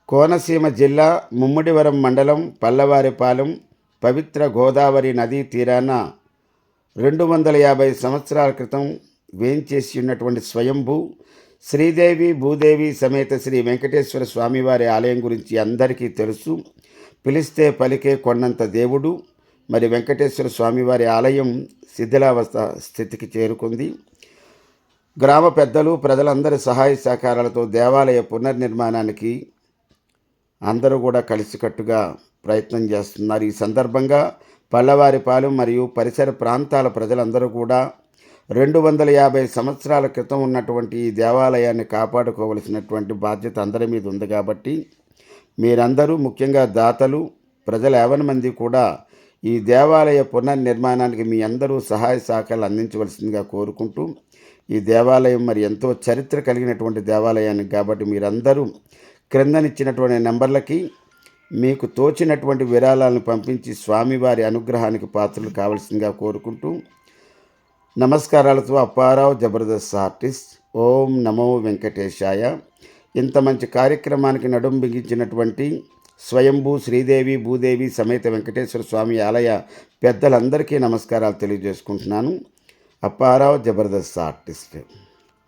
కోనసీమ జిల్లా ముమ్మిడివరం మండలం పల్లవారిపాలెం పవిత్ర గోదావరి నదీ తీరాన 250 సంవత్సరాల క్రితం వేంచేసి ఉన్నటువంటి స్వయంభూ శ్రీదేవి భూదేవి సమేత శ్రీ వెంకటేశ్వర స్వామివారి ఆలయం గురించి అందరికీ తెలుసు. పిలిస్తే పలికే కొండంత దేవుడు. మరి వెంకటేశ్వర స్వామివారి ఆలయం శిథిలావస్థ స్థితికి చేరుకుంది. గ్రామ పెద్దలు ప్రజలందరి సహాయ సహకారాలతో దేవాలయ పునర్నిర్మాణానికి అందరూ కూడా కలిసికట్టుగా ప్రయత్నం చేస్తున్నారు. ఈ సందర్భంగా పల్లవారిపాలెం మరియు పరిసర ప్రాంతాల ప్రజలందరూ కూడా 250 సంవత్సరాల క్రితం ఉన్నటువంటి ఈ దేవాలయాన్ని కాపాడుకోవలసినటువంటి బాధ్యత అందరి మీద ఉంది. కాబట్టి మీరందరూ, ముఖ్యంగా దాతలు, ప్రజలు 50 మంది కూడా ఈ దేవాలయ పునర్నిర్మాణానికి మీ అందరూ సహాయ సహకారాలు అందించవలసిందిగా కోరుకుంటూ, ఈ దేవాలయం మరి ఎంతో చరిత్ర కలిగినటువంటి దేవాలయానికి కాబట్టి మీరందరూ క్రిందనిచ్చినటువంటి నెంబర్లకి మీకు తోచినటువంటి విరాళాలను పంపించి స్వామివారి అనుగ్రహానికి పాత్రలు కావాల్సిందిగా కోరుకుంటూ, నమస్కారాలతో అప్పారావు జబర్దస్త్ ఆర్టిస్ట్. ఓం నమో వెంకటేశాయ. ఇంత మంచి కార్యక్రమానికి నడుం బిగించినటువంటి స్వయంభూ శ్రీదేవి భూదేవి సమేత వెంకటేశ్వర స్వామి ఆలయ పెద్దలందరికీ నమస్కారాలు తెలియజేసుకుంటున్నాను. అప్పారావు జబర్దస్త్ ఆర్టిస్ట్.